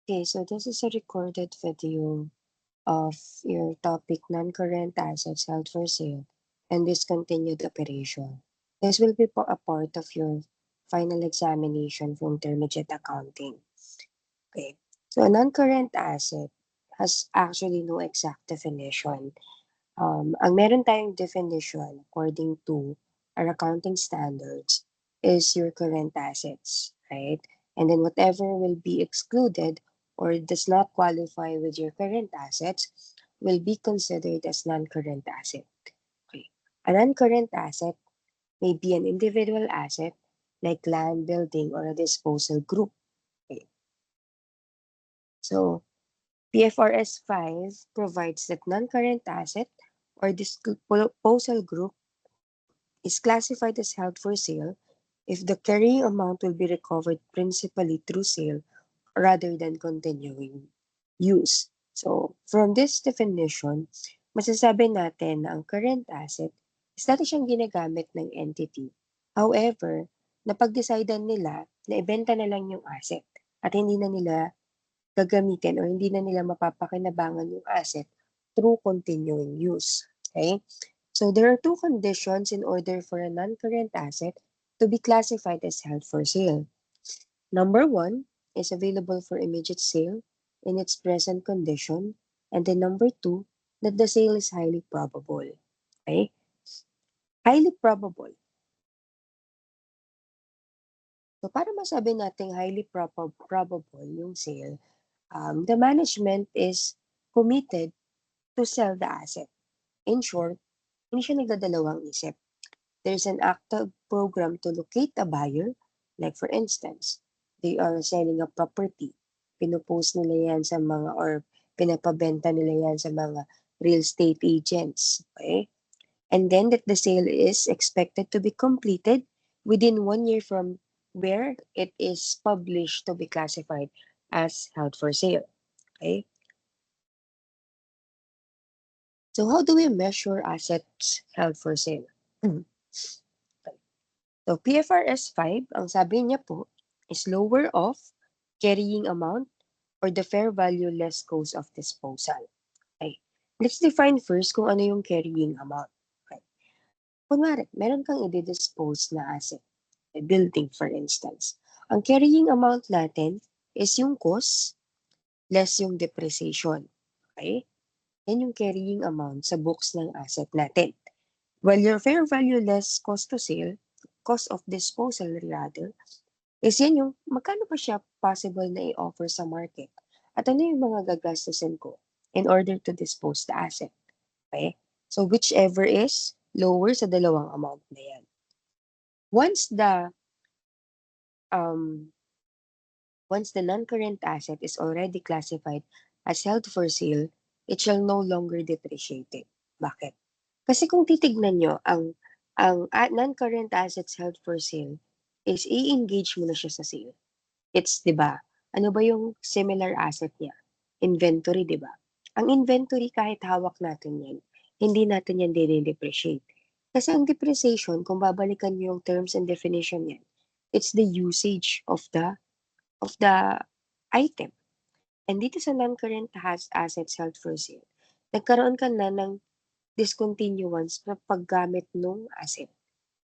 Okay, so this is a recorded video of your topic non-current assets held for sale and discontinued operation. This will be a part of your final examination for intermediate accounting. Okay, so a non-current asset has actually no exact definition. Ang meron tayong definition according to our accounting standards is your current assets, right? And then whatever will be excluded or does not qualify with your current assets will be considered as non-current asset. Okay. A non-current asset may be an individual asset like land, building, or a disposal group. Okay. So PFRS 5 provides that non-current asset or disposal group is classified as held for sale if the carrying amount will be recovered principally through sale rather than continuing use. So, from this definition, masasabi natin na ang current asset is dati siyang ginagamit ng entity. However, napag-decidean nila na ibenta na lang yung asset at hindi na nila gagamitin or hindi na nila mapapakinabangan yung asset through continuing use. Okay? So there are two conditions in order for a non-current asset to be classified as held for sale. Number one is available for immediate sale in its present condition. And then number two, that the sale is highly probable. Okay? Highly probable. So para masabi natin highly probable yung sale, the management is committed to sell the asset. In short, hindi siya nagdadalawang isip. There's an active program to locate a buyer. Like for instance, they are selling a property. Pinopost nila yan sa mga or pinapabenta nila yan sa mga real estate agents. Okay? And then that the sale is expected to be completed within 1 year from where it is published to be classified as held for sale. Okay? So how do we measure assets held for sale? So PFRS 5, ang sabi niya po, is lower of carrying amount or the fair value less cost of disposal. Okay. Let's define first kung ano yung carrying amount. Okay. Kunwari, meron kang i-dispose na asset, a building for instance. Ang carrying amount natin is yung cost less yung depreciation. Okay? Yan yung carrying amount sa books ng asset natin. While your fair value less cost to sale, cost of disposal rather, is yan yung magkano pa siya possible na i-offer sa market at ano yung mga gagastusin ko in order to dispose the asset. Okay? So whichever is lower sa dalawang amount na yan. Once the um, once the non-current asset is already classified as held for sale, it shall no longer depreciate it. Bakit? Kasi kung titignan nyo, ang non-current assets held for sale is i-engage mo na siya sa sale. It's, di ba? Ano ba yung similar asset niya? Inventory, di ba? Ang inventory, kahit hawak natin yan, hindi natin yan depreciate. Kasi ang depreciation, kung babalikan nyo yung terms and definition yan, it's the usage of the item. And dito sa non-current assets held for sale, nagkaroon ka na ng discontinuance na paggamit ng asset.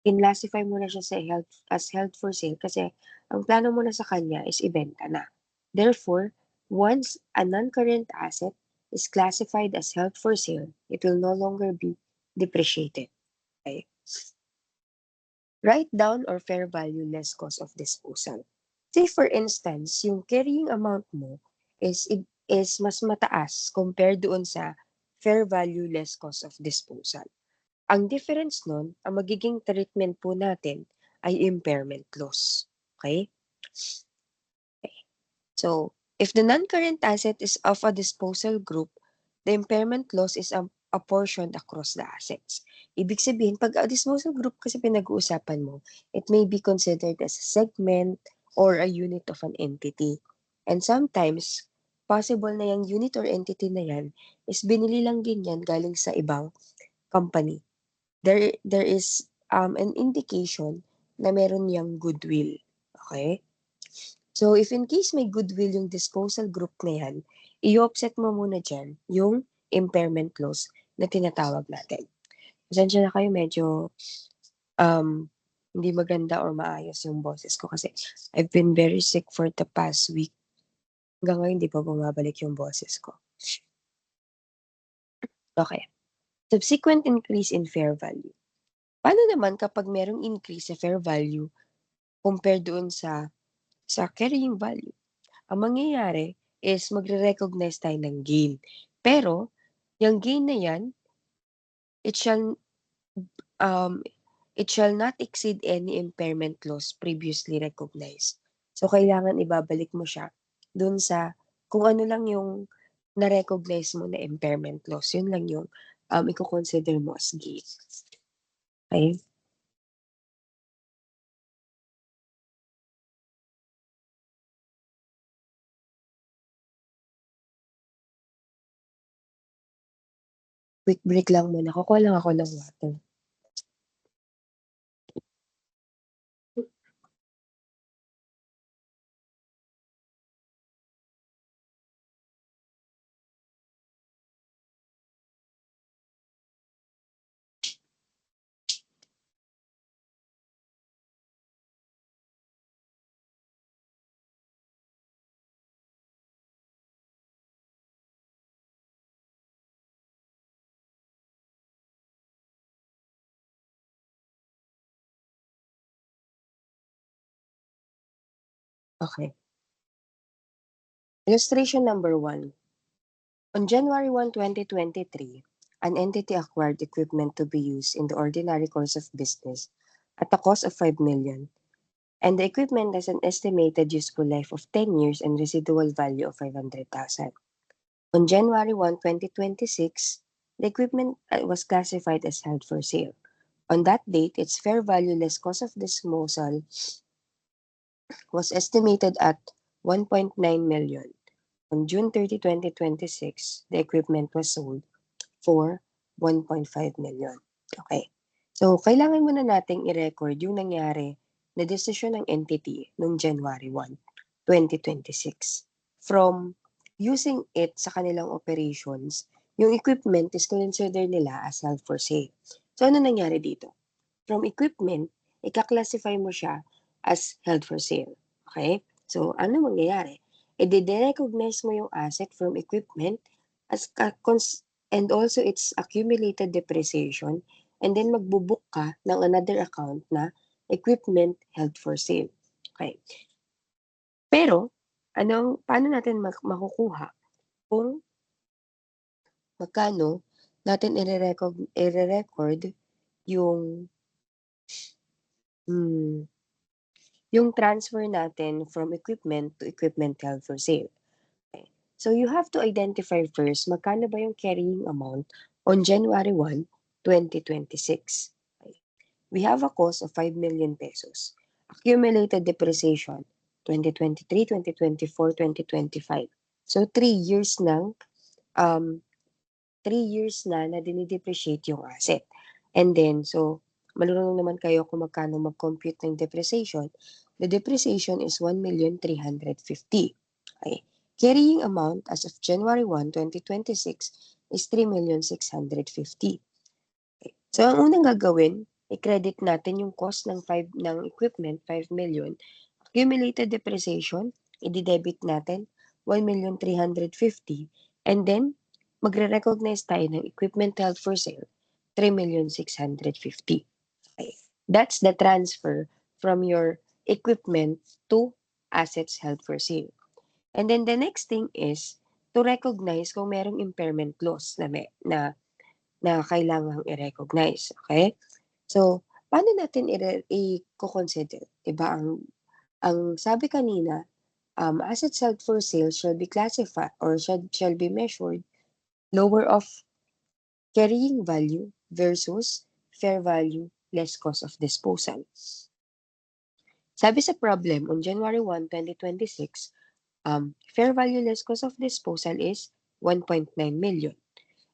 Classify mo na siya as held for sale kasi ang plano mo na sa kanya is ibenta na. Therefore, once a non-current asset is classified as held for sale, it will no longer be depreciated. Okay? Write down or fair value less cost of disposal. Say for instance, yung carrying amount mo is mas mataas compared doon sa fair value less cost of disposal. Ang difference nun, ang magiging treatment po natin ay impairment loss. Okay? Okay. So, if the non-current asset is of a disposal group, the impairment loss is apportioned across the assets. Ibig sabihin, pag a disposal group kasi pinag-uusapan mo, it may be considered as a segment or a unit of an entity. And sometimes, possible na yung unit or entity na yan is binili lang din yan galing sa ibang company. There is an indication na meron yang goodwill. Okay? So, if in case may goodwill yung disposal group na yan, i-offset mo muna dyan yung impairment loss na tinatawag natin. Pasensya na kayo, medyo hindi maganda or maayos yung boses ko kasi I've been very sick for the past week. Hanggang ngayon, di pa bumabalik yung boses ko. Okay. Subsequent increase in fair value. Paano naman kapag merong increase sa fair value compared doon sa carrying value? Ang mangyayari is magre-recognize tayo ng gain. Pero, yung gain na yan, it shall um, it shall not exceed any impairment loss previously recognized. So, kailangan ibabalik mo siya dun sa kung ano lang yung na-recognize mo na impairment loss. Yun lang yung i-consider mo as gain. Okay? Quick break lang muna. Kukuha lang ako ng water. Okay. Illustration number 1. On January 1, 2023, an entity acquired equipment to be used in the ordinary course of business at a cost of 5 million, and the equipment has an estimated useful life of 10 years and residual value of 500,000. On January 1, 2026, the equipment was classified as held for sale. On that date, its fair value less cost of disposal was estimated at 1.9 million. On June 30, 2026, the equipment was sold for 1.5 million. Okay. So, kailangan muna nating i-record yung nangyari na desisyon ng entity noong January 1, 2026. From using it sa kanilang operations, yung equipment is consider nila as held for sale. So, ano nangyari dito? From equipment, ika-classify mo siya as held for sale. Okay? So, ano mangyayari? I-recognize mo yung asset from equipment as and also its accumulated depreciation, and then magbubook ka ng another account na equipment held for sale. Okay. Pero, paano natin makukuha kung magkano natin i-record yung yung transfer natin from equipment to equipment held for sale. Okay. So you have to identify first magkano ba yung carrying amount on January 1, 2026. Okay. We have a cost of 5 million pesos. Accumulated depreciation 2023, 2024, 2025. So 3 years ng 3 years na dinidepreciate yung asset. And then, so, marunong naman kayo kung magkano mag-compute ng depreciation. The depreciation is 1,350,000. Okay. Carrying amount as of January 1, 2026 is 3,650,000. Okay. So, ang unang gagawin, i-credit natin yung cost ng equipment, 5 million. Accumulated depreciation, i-debit natin 1,350,000. And then, magre-recognize tayo ng equipment held for sale, 3,650,000. Okay. That's the transfer from your equipment to assets held for sale. And then the next thing is to recognize kung merong impairment loss na kailangang i-recognize. Okay? So, paano natin i-consider? Diba, ang sabi kanina, assets held for sale shall be classified or shall be measured lower of carrying value versus fair value less cost of disposal. Sabi sa problem on January 1, 2026, fair value less cost of disposal is 1.9 million.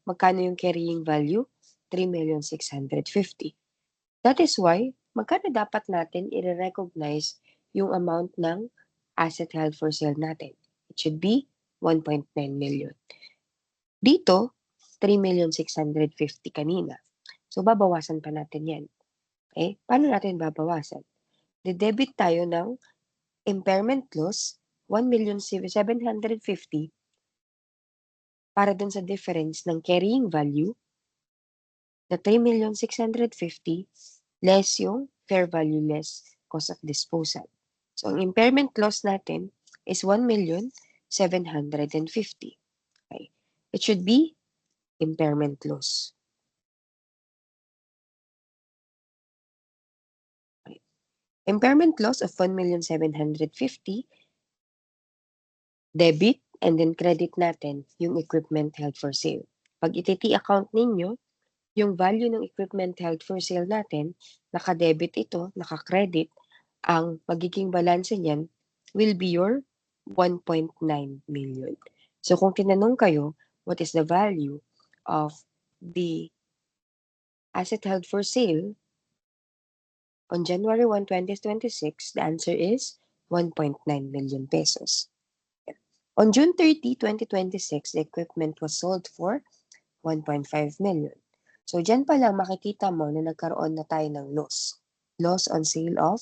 Magkano yung carrying value? 3,650,000. That is why, magkano dapat natin i-recognize yung amount ng asset held for sale natin. It should be 1.9 million. Dito, 3,650,000 kanina. So, babawasan pa natin yan. Okay? Paano natin babawasan? De-debit tayo ng impairment loss, 1,750,000 para dun sa difference ng carrying value na 3,650,000 less yung fair value less cost of disposal. So, ang impairment loss natin is 1,750,000. Okay? It should be impairment loss. Okay. Impairment loss of 1,750,000, debit, and then credit natin yung equipment held for sale. Pag ititi account ninyo, yung value ng equipment held for sale natin, naka-debit ito, naka-credit, ang magiging balanse niyan will be your 1.9 million. So kung tinanong kayo, what is the value of the asset held for sale on January 1, 2026, the answer is 1.9 million pesos. On June 30, 2026, the equipment was sold for 1.5 million. So, dyan pa lang makikita mo na nagkaroon na tayo ng loss. Loss on sale of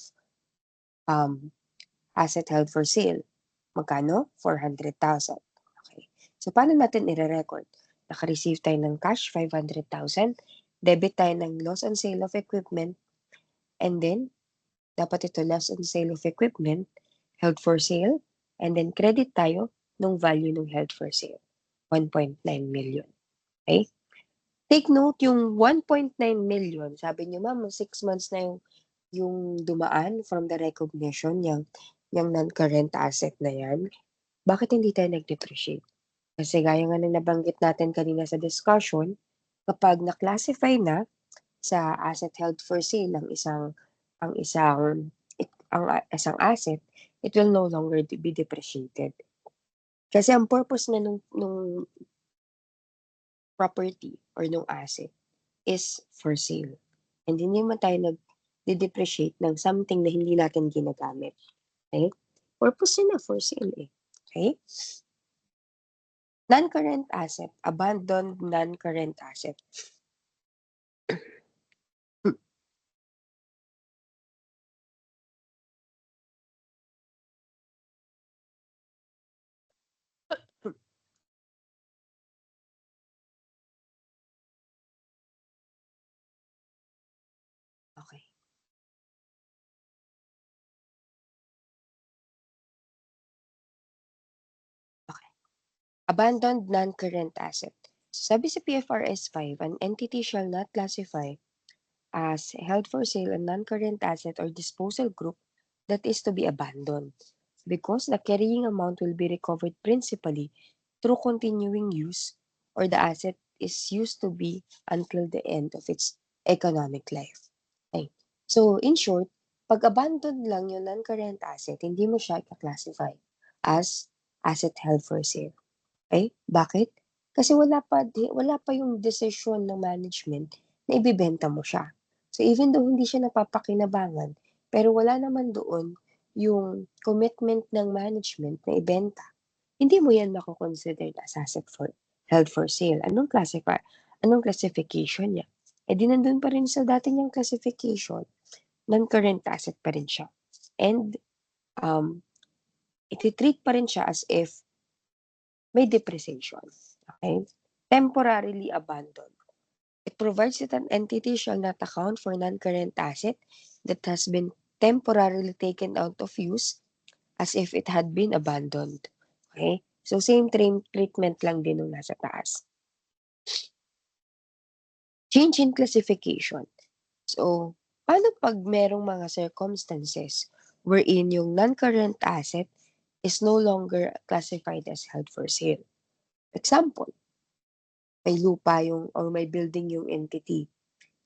asset held for sale. Magkano? 400,000. Okay. So, paano natin i-record? Naka-receive tayo ng cash, 500,000. Debit tayo ng loss on sale of equipment. And then, dapat ito loss on sale of equipment, held for sale. And then, credit tayo ng value ng held for sale. 1.9 million. Okay? Take note, yung 1.9 million, sabi niyo, ma'am, 6 months na yung dumaan from the recognition, yung non-current asset na yan. Bakit hindi tayo nag-depreciate? Kasi gaya nga na nabanggit natin kanina sa discussion, kapag na-classify na sa asset held for sale ang isang asset, it will no longer be depreciated. Kasi ang purpose na nung property or nung asset is for sale. And hindi naman tayo nag-depreciate ng something na hindi natin ginagamit. Okay? Purpose na for sale eh. Okay? Non-current asset, abandoned non-current asset. Okay. Okay. Abandoned non-current asset. Sabi sa PFRS 5, an entity shall not classify as held for sale a non-current asset or disposal group that is to be abandoned because the carrying amount will be recovered principally through continuing use or the asset is used to be until the end of its economic life. Okay. So, in short, pag abandoned lang yung non-current asset, hindi mo siya i-classify as asset held for sale. Okay? Bakit? Kasi wala pa yung decision ng management na ibibenta mo siya. So, even though hindi siya napapakinabangan, pero wala naman doon yung commitment ng management na ibenta, hindi mo yan mako-consider as asset held for sale. Anong classification niya? Eh di nandun pa rin sa dati niyang classification, non-current asset pa rin siya. And iti-treat pa rin siya as if may depreciation. Okay? Temporarily abandoned. It provides that an entity shall not account for non-current asset that has been temporarily taken out of use as if it had been abandoned. Okay? So, same treatment lang din nung nasa taas. Change in classification. So, paano pag merong mga circumstances wherein yung non-current asset is no longer classified as held for sale? Example, may lupa or may building yung entity.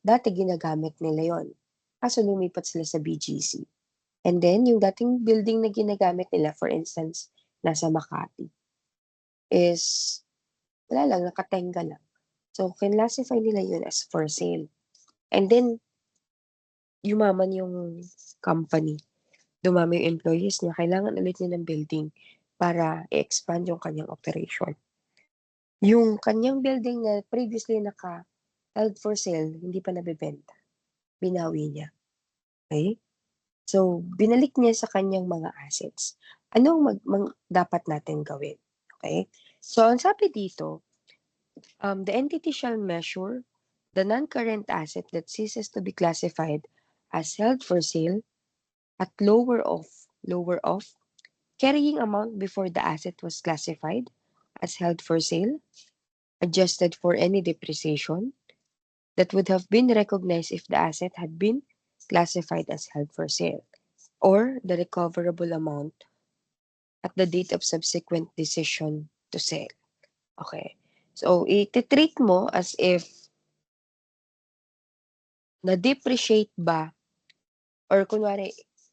Dati ginagamit nila yon. Kaso lumipat sila sa BGC. And then, yung dating building na ginagamit nila, for instance, nasa Makati, is, wala lang, nakatenga lang. So, kinlassify nila yun as for sale. And then, yumaman yung company. dumami yung employees niya, kailangan ulit niya ng building para i-expand yung kanyang operation. Yung kanyang building na previously naka-held for sale, hindi pa nabebenta, binawi niya, okey? So, binalik niya sa kanyang mga assets. Ano ang dapat natin gawin, okey? So, ang sabi dito, the entity shall measure the non-current asset that ceases to be classified as held for sale at lower of carrying amount before the asset was classified as held for sale, adjusted for any depreciation that would have been recognized if the asset had been classified as held for sale, or the recoverable amount at the date of subsequent decision to sell. Okay. So, iti-treat mo as if na-depreciate ba or kunwari,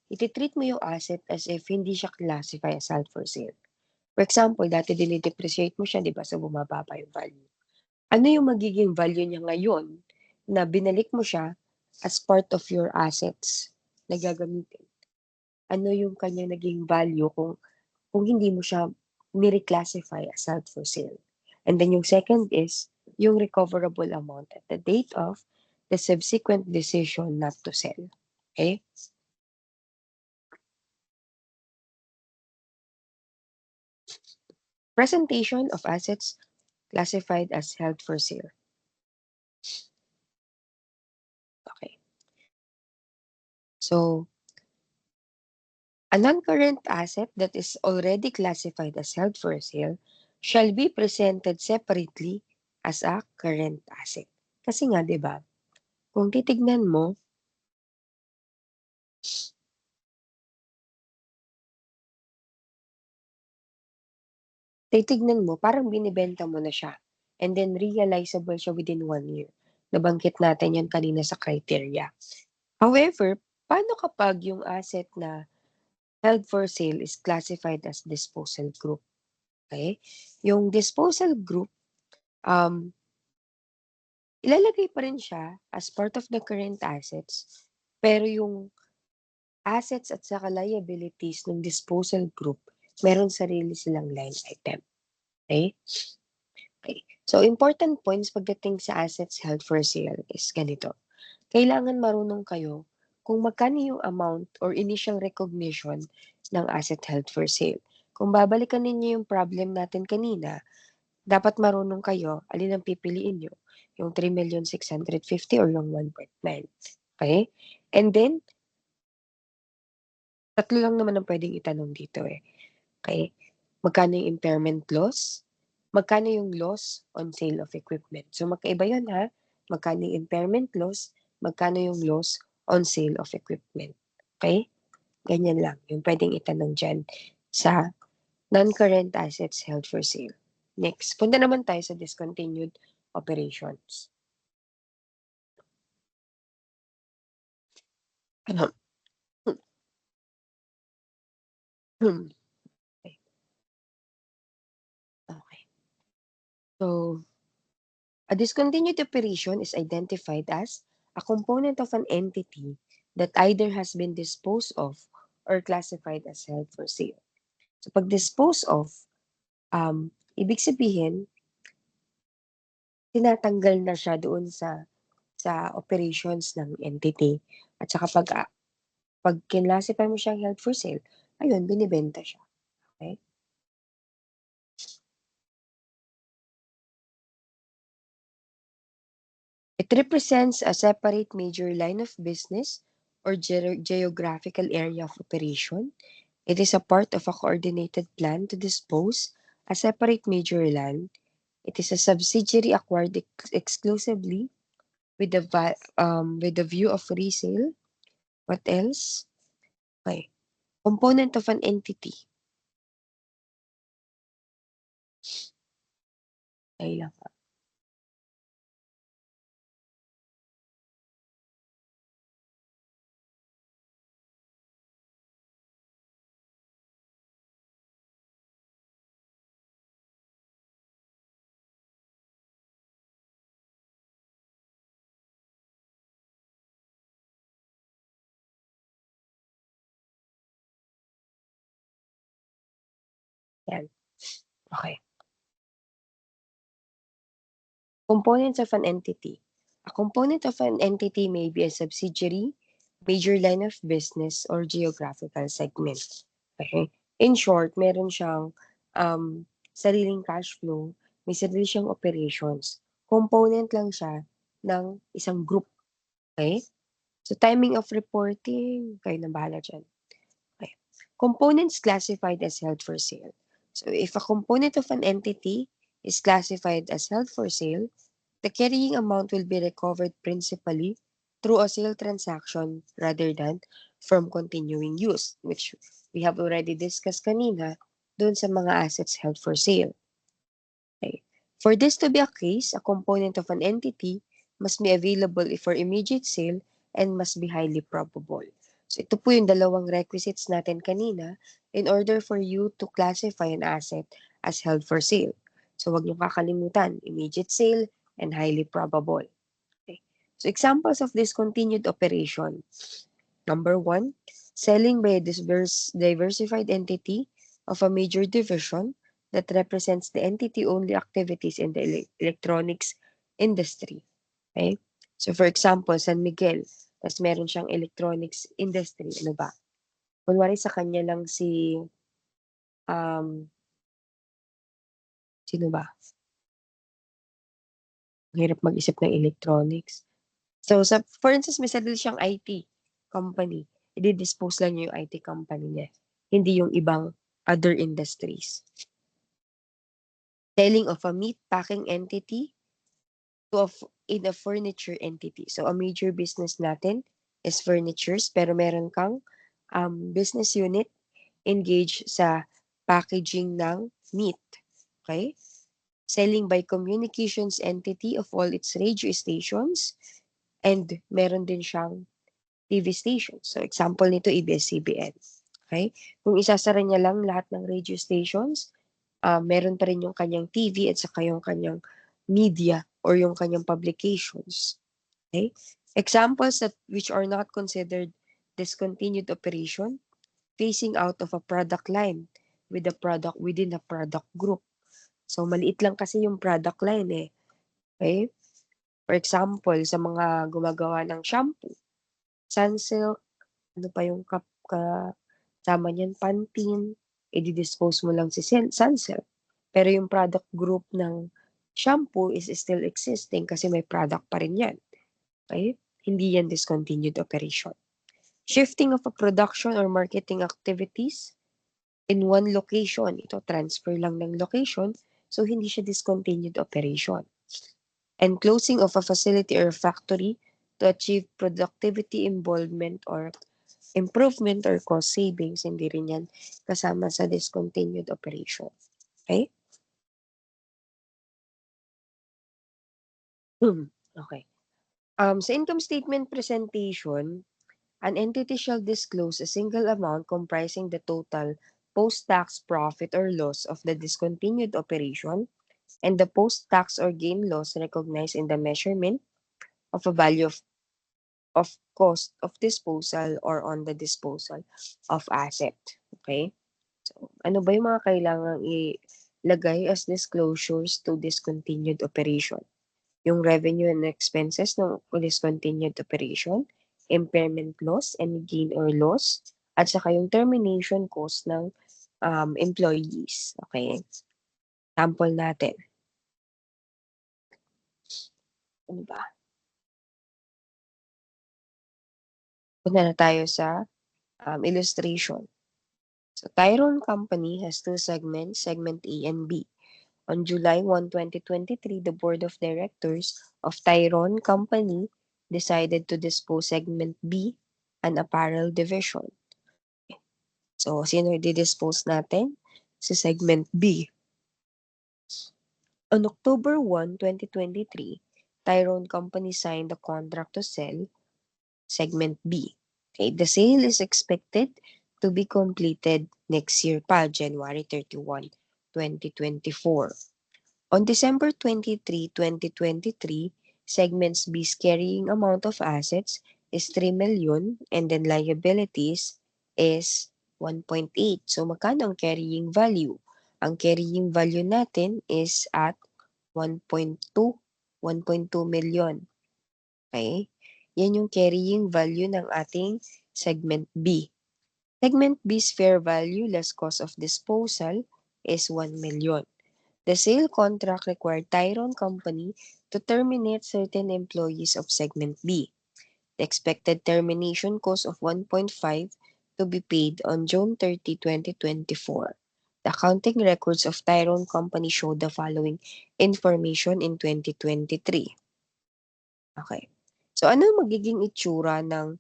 iti-treat mo yung asset as if hindi siya classify as held for sale. For example, dati dine-depreciate mo siya, 'di ba? So, bumababa yung value. Ano yung magiging value niya ngayon na binalik mo siya as part of your assets na gagamitin? Ano yung kanyang naging value kung hindi mo siya ni-reclassify as held for sale? And then yung second is yung recoverable amount at the date of the subsequent decision not to sell. Okay? Presentation of assets classified as held for sale. Okay. So, a non-current asset that is already classified as held for sale shall be presented separately as a current asset. Kasi nga, 'di ba, kung titignan mo, parang binibenta mo na siya and then realizable siya within 1 year. Nabanggit natin 'yan kanina sa criteria. However, paano kapag yung asset na held for sale is classified as disposal group, okay? Yung disposal group, um, ilalagay pa rin siya as part of the current assets, pero yung assets at saka liabilities ng disposal group, meron sarili silang line item, okay? Okay. So, important points pagdating sa assets held for sale is ganito. Kailangan marunong kayo kung magkano yung amount or initial recognition ng asset held for sale. Kung babalikan ninyo yung problem natin kanina, dapat marunong kayo alin ang pipiliin niyo, yung 3,650,000 or yung 1.9. Okay? And then, tatlo lang naman ang puwedeng itanong dito, eh. Okay? Magkano yung impairment loss? Magkano yung loss on sale of equipment? So, magkaiba yun, ha? Magkano yung impairment loss? Magkano yung loss on sale of equipment? Okay? Ganyan lang yung puwedeng itanong diyan sa non-current assets held for sale. Next, punta naman tayo sa discontinued operations. Okay. Okay. So, a discontinued operation is identified as a component of an entity that either has been disposed of or classified as held for sale. So, 'pag dispose of, ibig sabihin tinatanggal na siya doon sa operations ng entity at saka 'pag kinlasify mo siyang held for sale, ayun binebenta siya, okey? It represents a separate major line of business or geographical area of operation. It is a part of a coordinated plan to dispose a separate major land. It is a subsidiary acquired exclusively with the view of resale. What else? Okay. Component of an entity. Ay lang. Yan. Okay. Components of an entity. A component of an entity may be a subsidiary, major line of business, or geographical segment. Okay? In short, meron siyang sariling cash flow, may sarili siyang operations. Component lang siya ng isang group. Okay? So, timing of reporting, kayo na bahala dyan. Okay. Components classified as held for sale. So, if a component of an entity is classified as held for sale, the carrying amount will be recovered principally through a sale transaction rather than from continuing use, which we have already discussed kanina doon sa mga assets held for sale. Okay. For this to be a case, a component of an entity must be available for immediate sale and must be highly probable. So ito po yung dalawang requisites natin kanina in order for you to classify an asset as held for sale. So wag niyo kakalimutan, immediate sale and highly probable. Okay. So examples of discontinued operation. Number one, selling by a diversified entity of a major division that represents the entity-only activities in the electronics industry. Okay? So for example, San Miguel, tas meron siyang electronics industry. Ano ba? Kunwari sa kanya lang um, sino ba? Ang hirap mag-isip ng electronics. So, for instance, may sarili siyang IT company. I-dispose lang niya yung IT company niya. Hindi yung ibang other industries. Selling of a meat packing entity in a furniture entity. So, a major business natin is furnitures, pero meron kang business unit engaged sa packaging ng meat. Okay? Selling by communications entity of all its radio stations, and meron din siyang TV stations. So, example nito, ABS-CBN. Okay? Kung isasara niya lang lahat ng radio stations, meron pa rin yung kanyang TV at saka yung kanyang media or yung kanyang publications. Okay? Examples that which are not considered discontinued operation, phasing out of a product line with a product within a product group. So, maliit lang kasi yung product line eh. Okay? For example, sa mga gumagawa ng shampoo, Sunsilk, ano pa yung kasama niyan, Pantene, i-dispose mo lang si Sunsilk. Pero yung product group ng shampoo is still existing kasi may product pa rin yan. Okay? Hindi yan discontinued operation. Shifting of a production or marketing activities in one location. Ito, transfer lang ng location. So, hindi siya discontinued operation. And closing of a facility or factory to achieve productivity involvement or improvement or cost savings, hindi rin yan kasama sa discontinued operation. Okay? Okay. Sa income statement presentation, an entity shall disclose a single amount comprising the total post-tax profit or loss of the discontinued operation and the post-tax or gain loss recognized in the measurement of a value of cost of disposal or on the disposal of asset. Okay? So, ano ba yung mga kailangang ilagay as disclosures to discontinued operation? Yung revenue and expenses ng discontinued operation, impairment loss and gain or loss, at saka yung termination cost ng employees. Okay? Sample natin. Ano ba? Punta na tayo sa illustration. So, Tyrone Company has two segments, segment A and B. On July 1, 2023, the board of directors of Tyrone Company decided to dispose segment B, an apparel division. So, sino i-dispose natin? Sa segment B. On October 1, 2023, Tyrone Company signed a contract to sell segment B. Okay, the sale is expected to be completed next year pa, January 31, 2024. On December 23, 2023, segments B's carrying amount of assets is 3 million and then liabilities is 1.8. So magkano ang carrying value? Ang carrying value natin is at 1.2 million. Okay? Yan yung carrying value ng ating segment B. Segment B's fair value less cost of disposal is 1 million. The sale contract required Tyron Company to terminate certain employees of segment B. The expected termination cost of 1.5 to be paid on June 30, 2024. The accounting records of Tyron Company show the following information in 2023. Okay. So, ano magiging itsura ng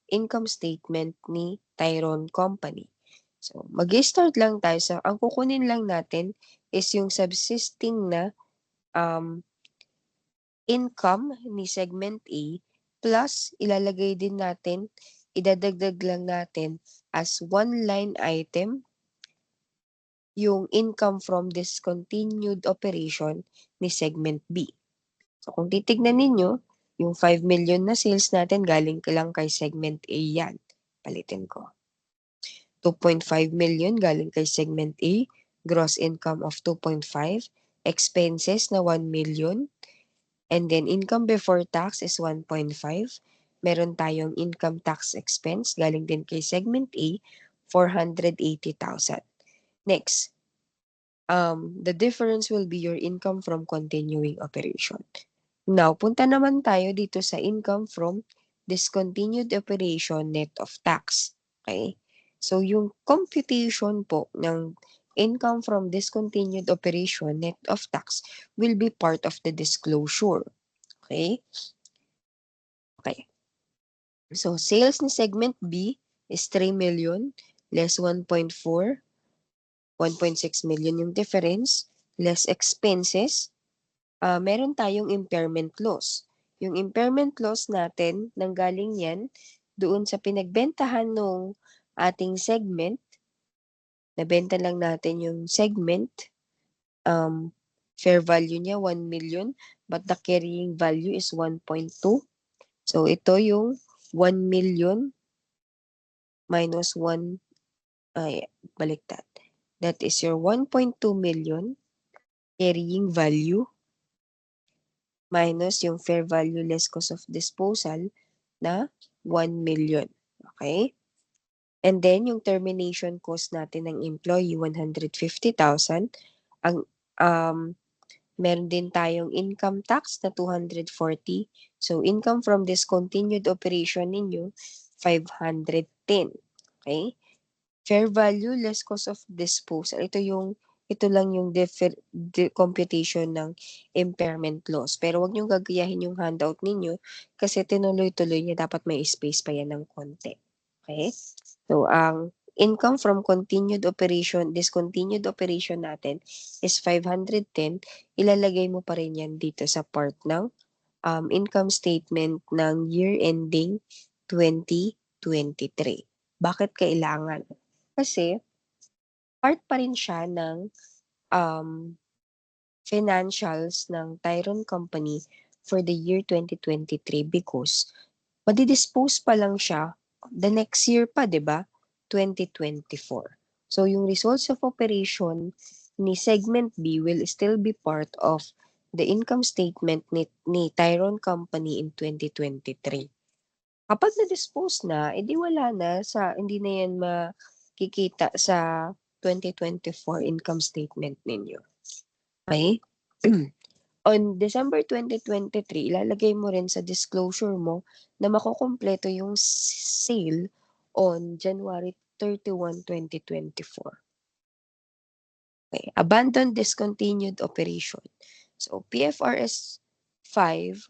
income statement ni Tyron Company? So, mag-start lang tayo sa, ang kukunin lang natin is yung subsisting na income ni segment A plus ilalagay din natin, idadagdag lang natin as one line item yung income from discontinued operation ni segment B. So kung titignan ninyo, yung 5 million na sales natin galing lang kay segment A yan. Palitin ko. 2.5 million galing kay segment A, gross income of 2.5, expenses na 1 million, and then income before tax is 1.5. Meron tayong income tax expense galing din kay segment A, 480,000. Next, the difference will be your income from continuing operation. Now, punta naman tayo dito sa income from discontinued operation net of tax. Okay? So, yung computation po ng income from discontinued operation net of tax will be part of the disclosure. Okay? Okay. So, sales ni segment B is 3 million less 1.4, 1.6 million yung difference, less expenses, meron tayong impairment loss. Yung impairment loss natin, nanggaling yan doon sa pinagbentahan ng ating segment. Nabenta lang natin yung segment. Fair value niya 1 million, but the carrying value is 1.2. So, ito yung 1 million minus 1, baliktad. That is your 1.2 million carrying value minus yung fair value less cost of disposal na 1 million. Okay? And then, yung termination cost natin ng employee, 150,000. Ang, meron din tayong income tax na 240. So, income from discontinued operation ninyo, 510. Okay? Fair value less cost of disposal. Ito lang yung computation ng impairment loss. Pero wag niyong gagayahin yung handout ninyo kasi tinuloy-tuloy niya, dapat may space pa yan ng konti. Okay? So, ang income from discontinued operation natin is 510. Ilalagay mo pa rin yan dito sa part ng income statement ng year ending 2023. Bakit kailangan? Kasi part pa rin siya ng financials ng Tyron Company for the year 2023 because madidispose pa lang siya the next year pa, 'di ba? 2024. So yung results of operation ni segment B will still be part of the income statement ni Tyron Company in 2023. Kapag na-dispose na, edi wala na hindi na yan makikita sa 2024 income statement ninyo. Okay? On December 2023, ilalagay mo rin sa disclosure mo na makukumpleto yung sale on January 31, 2024. Okay. Abandoned discontinued operation. So, PFRS 5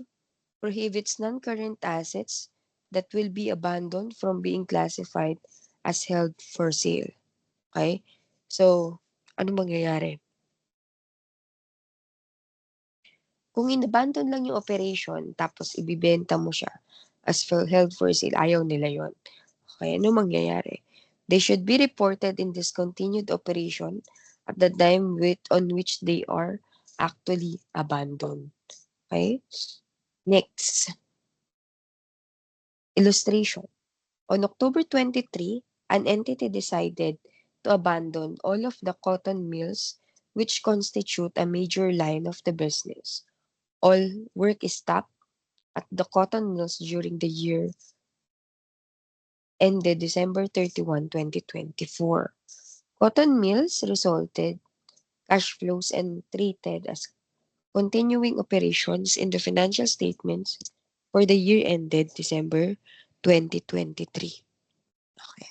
prohibits non-current assets that will be abandoned from being classified as held for sale. Okay? So, ano mangyayari? Kung in-abandon lang yung operation tapos ibibenta mo siya as held for sale, ayaw nila yon. Okay, ano mangyayari? They should be reported in discontinued operation at the time on which they are actually abandoned. Okay? Next. Illustration. On October 23, an entity decided to abandon all of the cotton mills which constitute a major line of the business. All work is stopped at the cotton mills during the year ended December 31, 2024. Cotton mills resulted cash flows and treated as continuing operations in the financial statements for the year ended December 2023. Okay.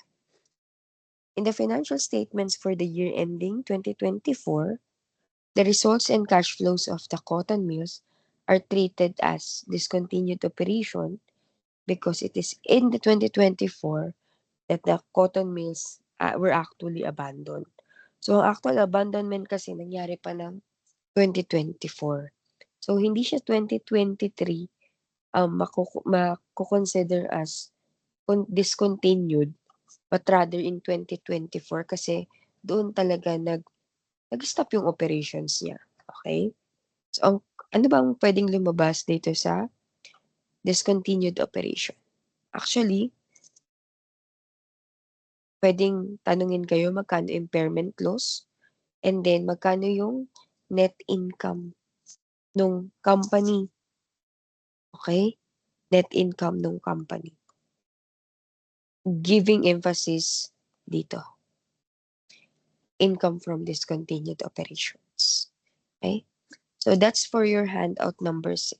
In the financial statements for the year ending 2024, the results and cash flows of the cotton mills are treated as discontinued operation because it is in the 2024 that the cotton mills were actually abandoned. So, ang actual abandonment kasi nangyari pa ng 2024. So, hindi siya 2023 mako-consider as discontinued, but rather in 2024 kasi doon talaga nag-stop yung operations niya. Okay? So, ano bang pwedeng lumabas dito sa discontinued operation? Actually, pwedeng tanungin kayo magkano impairment loss and then magkano yung net income nung company. Okay? Net income nung company. Giving emphasis dito. Income from discontinued operations. Okay? So that's for your handout number 6.